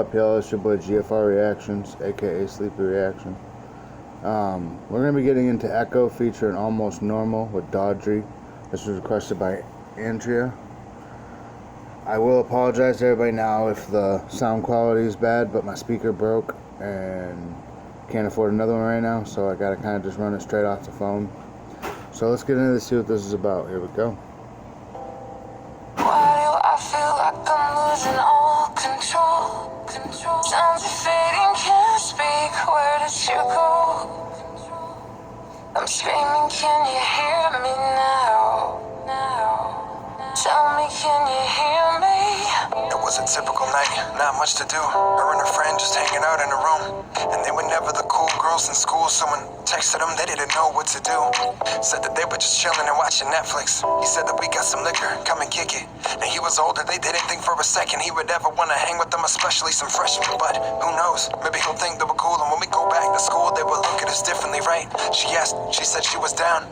up, y'all? It's your boy GFR Reactions, aka Sleepy Reaction. We're going to be getting into Ekoh featuring Almost Normal with Daudrie. This was requested by Andrea. I will apologize to everybody now if the sound quality is bad, but my speaker broke and can't afford another one right now, so I gotta kind of just run it straight off the phone. So let's get into this, see what this is about. Here we go. Why do I feel like I'm losing all control? Sounds are fading, can't speak. Where did you go? I'm screaming, can you hear me now? Tell me, can you hear me? It was a typical night, not much to do. Her and her friend just hanging out in a room. And they were never the cool girls in school. Someone texted them, they didn't know what to do. Said that they were just chilling and watching Netflix. He said that we got some liquor, come and kick it. And he was older, they didn't think for a second he would ever want to hang with them, especially some freshmen. But who knows, maybe he'll think they were cool. And when we go back to school, they will look at us differently, right? She said she was down.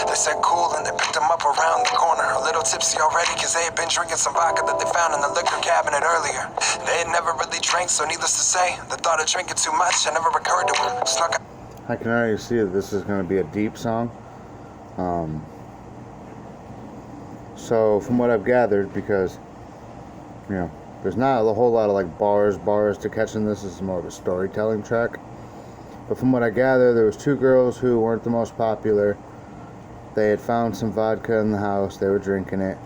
They said cool, and they picked him up around the corner. A little tipsy already, cause they had been drinking some vodka that they found in the liquor cabinet earlier. They had never really drank, so needless to say, the thought of drinking too much had never occurred to them. Snuck. I can already see that this is going to be a deep song. So from what I've gathered, because, you know, there's not a whole lot of like bars to catch in this. This is more of a storytelling track. But from what I gather, there was two girls who weren't the most popular. They had found some vodka in the house, they were drinking it.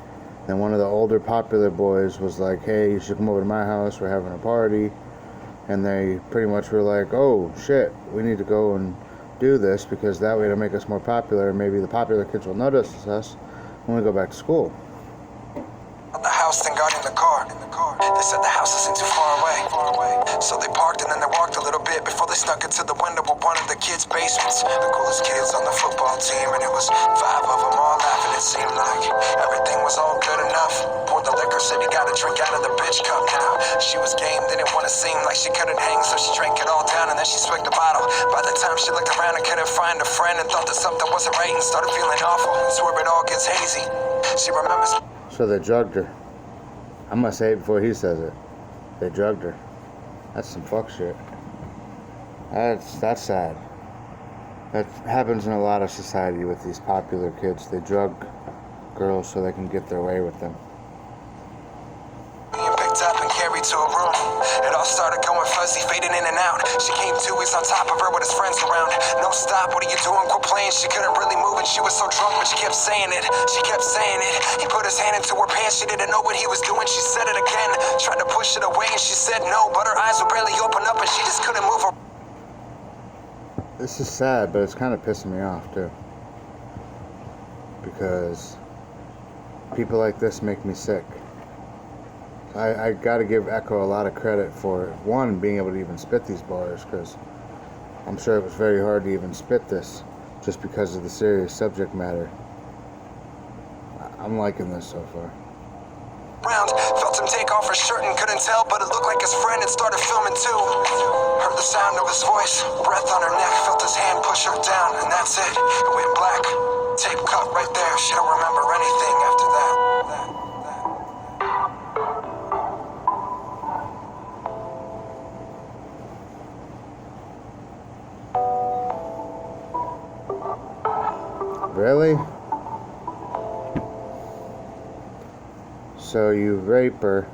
Then one of the older popular boys was like, hey, you should come over to my house, we're having a party. And they pretty much were like, oh shit, we need to go and do this, because that way it'll make us more popular, and maybe the popular kids will notice us when we go back to school. The house, then got in the car. They said the house isn't too far away. So they parked and then they walked a little bit before they snuck into the window of one of the kids' basements. The coolest kids on the football team, and it was 5 of them all laughing. It seemed like everything was all good enough. Poured the liquor, said you gotta drink out of the bitch cup now. She was game, didn't want to seem like she couldn't hang, so she drank it all down and then she swigged the bottle. By the time she looked around and couldn't find a friend and thought that something wasn't right and started feeling awful. It's where it all gets hazy. She remembers. So they drugged her. I'm gonna say it before he says it. They drugged her. That's some fuck shit. That's sad. That happens in a lot of society with these popular kids. They drug girls so they can get their way with them. Picked up and carried to a room. It all started going fuzzy, fading in and out. She came to, he's on top of her with his friends around. No, stop, what are you doing? Quit playing. She couldn't really move and she was so drunk, but she kept saying it. He put his hand into her pants, she didn't know what he was doing. She said it again, tried to push it away and she said no, but her eyes would barely open up and she just couldn't move her. This is sad, but it's kind of pissing me off too, because people like this make me sick. I gotta give Ekoh a lot of credit for, one, being able to even spit these bars, because I'm sure it was very hard to even spit this, just because of the serious subject matter. I'm liking this so far. Felt him take off his shirt and couldn't tell, but it looked like his friend had started filming too. Heard the sound of his voice, breath on her neck, felt his hand push her down, and that's it. It went black. Tape cut right there. She don't remember anything after that. Really? So you rape her,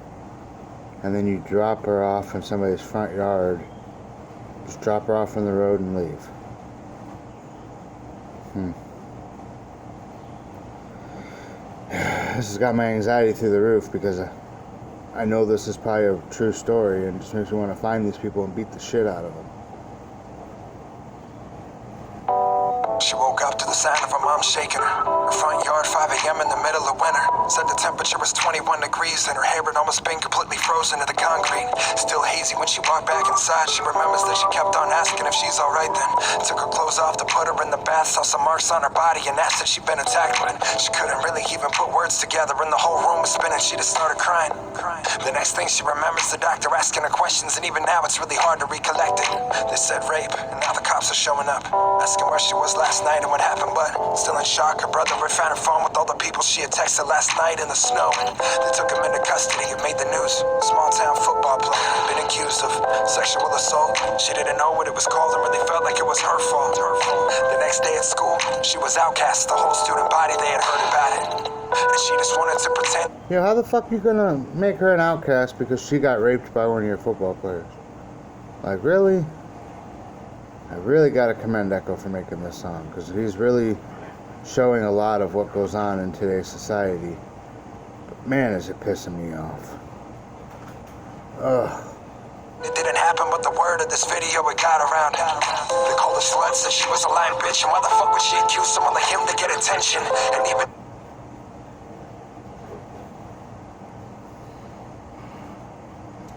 and then you drop her off in somebody's front yard. Just drop her off on the road and leave. This has got my anxiety through the roof, because I know this is probably a true story, and it just makes me want to find these people and beat the shit out of them. She woke up to the sound of her mom shaking her. Her front yard, 5 a.m. in the middle of winter. Said the temperature was 21 degrees and her hair had almost been completely frozen to the concrete. Still hazy when she walked back inside. She remembers that she kept on asking if she's alright then. Took her clothes off to put her in the bath, saw some marks on her body and asked if she'd been attacked, but she couldn't really even put words together and the whole room was spinning. She just started crying. The next thing she remembers the doctor asking her questions, and even now it's really hard to recollect it. They said rape, and now the cops are showing up, asking where she was last night and what happened, but still in shock. Her brother had found her phone with all the people she had texted last night in the snow. They took him into custody and made the news. Small town football player had been accused of sexual assault. She didn't know what it was called and really felt like it was her fault. The next day at school, she was outcast. The whole student body, they had heard about it. And she just wanted to pretend. Yo, how the fuck you gonna make her an outcast because she got raped by one of your football players? Like, really? I really gotta commend Ekoh for making this song, because he's really showing a lot of what goes on in today's society. But man, is it pissing me off. Ugh. It didn't happen, but the word of this video, it got around. They called her slut, said she was a lying bitch, and why the fuck would she accuse someone like him to get attention? And even...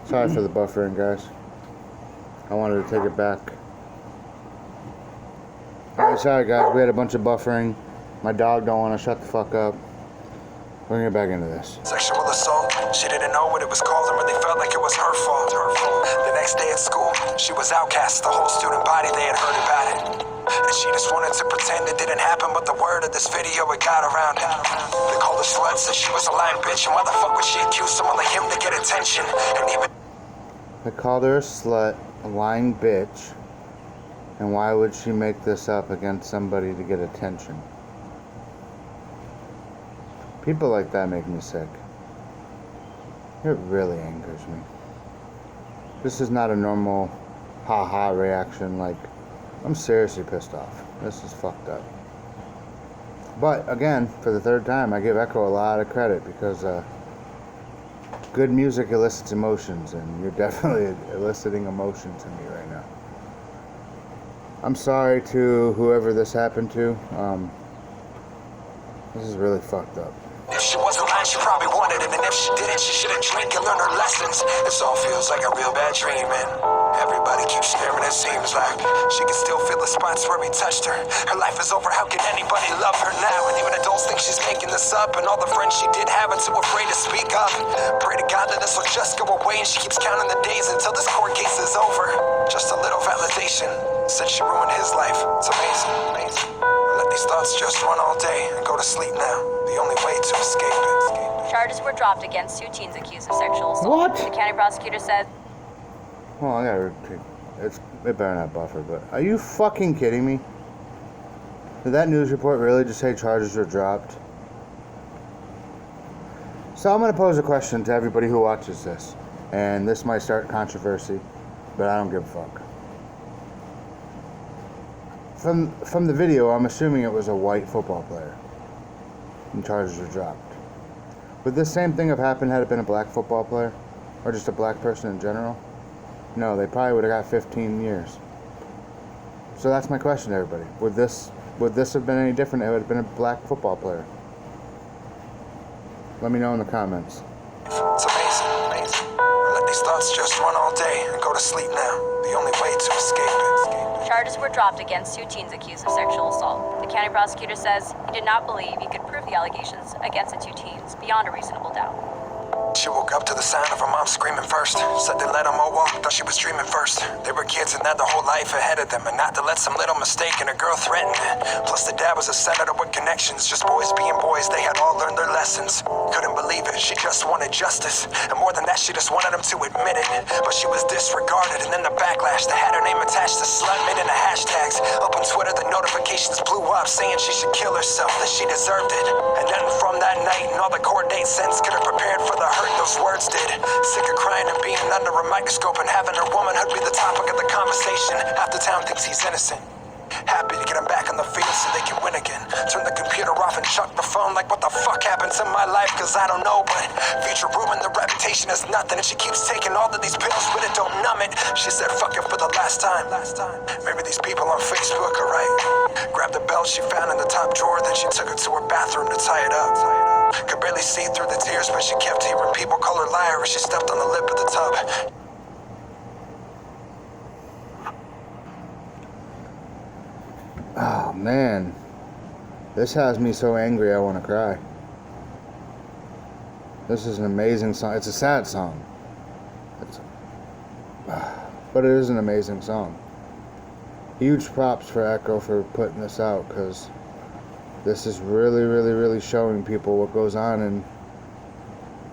Sorry for the buffering, guys. I wanted to take it back. Alright, sorry guys, we had a bunch of buffering. My dog don't want to shut the fuck up. We're gonna get back into this. Sexual assault. She didn't know what it was called and really felt like it was her fault. The next day at school, she was outcast. The whole student body, they had heard about it. And she just wanted to pretend it didn't happen, but the word of this video, it got around. They called her slut, said she was a lying bitch, and why the fuck would she accuse someone like him to get attention? And even... They called her a slut, a lying bitch, and why would she make this up against somebody to get attention? People like that make me sick. It really angers me. This is not a normal ha-ha reaction. Like, I'm seriously pissed off. This is fucked up. But again, for the third time, I give Ekoh a lot of credit, because good music elicits emotions, and you're definitely eliciting emotions in me right now. I'm sorry to whoever this happened to. This is really fucked up. If she wasn't lying, she probably wanted it. And if she didn't, she should've drank and learned her lessons. This all feels like a real bad dream, and everybody keeps staring, it seems like. She can still feel the spots where we touched her. Her life is over, how can anybody love her now? And even adults think she's making this up, and all the friends she did have are too afraid to speak up. Pray to God that this will just go away, and she keeps counting the days until this court case is over. Just a little validation, said she ruined his life. It's amazing, amazing. Let these thoughts just run all day and go to sleep now. The only way to escape it. Charges were dropped against 2 teens accused of sexual assault. What? The county prosecutor said... Well, I gotta repeat. It better not buffer, but are you fucking kidding me? Did that news report really just say charges were dropped? So I'm gonna pose a question to everybody who watches this, and this might start controversy, but I don't give a fuck. From the video, I'm assuming it was a white football player, and charges were dropped. Would this same thing have happened had it been a black football player, or just a black person in general? No, they probably would have got 15 years. So that's my question to everybody. Would this have been any different if it would have been a black football player? Let me know in the comments. It's amazing, amazing. Let these thoughts just run all day and go to sleep now. The only way to escape it. Charges were dropped against 2 teens accused of sexual assault. The county prosecutor says he did not believe he could prove the allegations against the 2 teens beyond a reasonable doubt. She woke up to the sound of her mom screaming first. Said they let them all walk, thought she was dreaming first. They were kids and had the whole life ahead of them, and not to let some little mistake and a girl threaten it. Plus the dad was a senator with connections. Just boys being boys, they had all learned their lessons. Couldn't believe it, she just wanted justice. And more than that, she just wanted them to admit it. But she was disregarded, and then the backlash. They had her name attached to slut, made into hashtags. Up on Twitter, the notifications blew up, saying she should kill herself, that she deserved it. And nothing from that night and all the court dates since could have prepared for the hurt those words did. Sick of crying and being under a microscope and having her womanhood be the topic of the conversation. Half the town thinks he's innocent. Happy to get him back on the field so they can win again. Turn the computer off and chuck the phone like, what the fuck happened to my life? Cause I don't know, but future ruin, the reputation is nothing. And she keeps taking all of these pills, but it don't numb it. She said fuck it for the last time. Maybe these people on Facebook are right. Grabbed the belt she found in the top drawer, then she took it to her bathroom to tie it up. Could barely see through the tears, but she kept hearing people call her liar as she stepped on the lip of the tub. Oh man, this has me so angry I want to cry. This is an amazing song. It's a sad song. But it is an amazing song. Huge props for Ekoh for putting this out, because this is really, really, really showing people what goes on in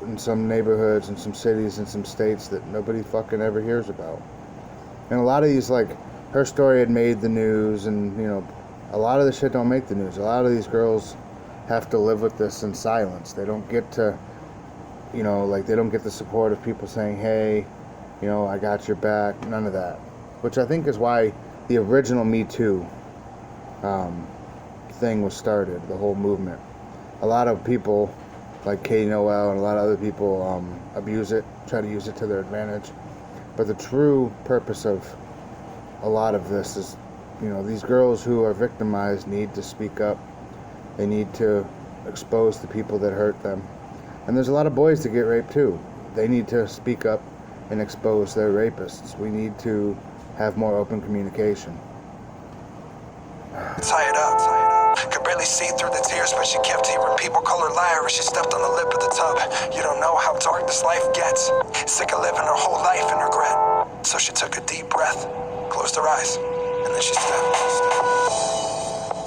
in some neighborhoods and some cities and some states that nobody fucking ever hears about. And a lot of these, like, her story had made the news, and, you know, a lot of the shit don't make the news. A lot of these girls have to live with this in silence. They don't get to, you know, like, they don't get the support of people saying, hey, you know, I got your back. None of that. Which I think is why the original Me Too thing was started, the whole movement. A lot of people, like Katie Noel and a lot of other people, abuse it, try to use it to their advantage. But the true purpose of a lot of this is, you know, these girls who are victimized need to speak up. They need to expose the people that hurt them. And there's a lot of boys that get raped too. They need to speak up and expose their rapists. We need to have more open communication. Tied up. Could barely see through the tears, but she kept hearing people call her liar as she stepped on the lip of the tub. You don't know how dark this life gets. Sick of living her whole life in regret. So she took a deep breath, closed her eyes, and then she stepped.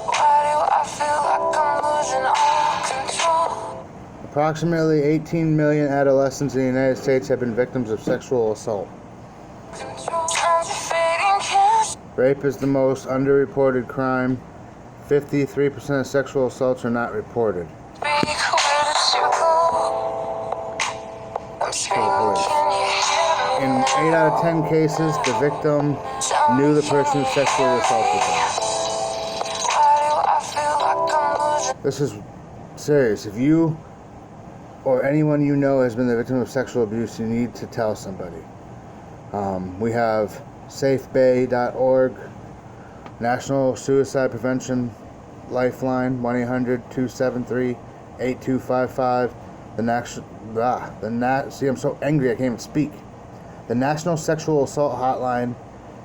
Why do I feel like I'm losing all control? Approximately 18 million adolescents in the United States have been victims of sexual assault. Sounds are fading, can't Rape is the most underreported crime. 53% of sexual assaults are not reported. speak. Where did you go? I'm screaming, can you hear me? In 8 out of 10 cases, the victim knew the person who sexually assaulted them. Why do I feel like I'm losing? This is serious. If you or anyone you know has been the victim of sexual abuse, you need to tell somebody. We have safebay.org, National Suicide Prevention Lifeline, 1-800-273-8255. See, I'm so angry I can't even speak. The National Sexual Assault Hotline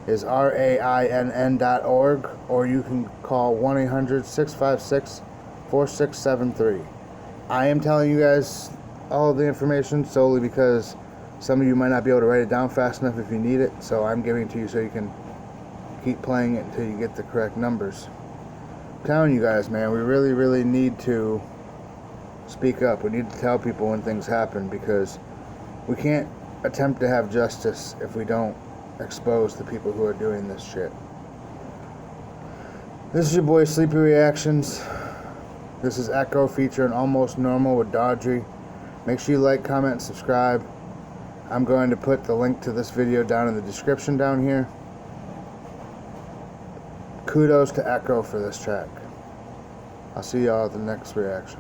is rainn.org, or you can call 1-800-656-4673. I am telling you guys all of the information solely because some of you might not be able to write it down fast enough if you need it, so I'm giving it to you so you can keep playing it until you get the correct numbers. I'm telling you guys, man, we really, really need to speak up. We need to tell people when things happen, because we can't attempt to have justice if we don't expose the people who are doing this shit. This is your boy Sleepy Reactions. This is Ekoh featuring Almost Normal with Daudrie. Make sure you like, comment, and subscribe. I'm going to put the link to this video down in the description down here. Kudos to Ekoh for this track. I'll see y'all at the next reaction.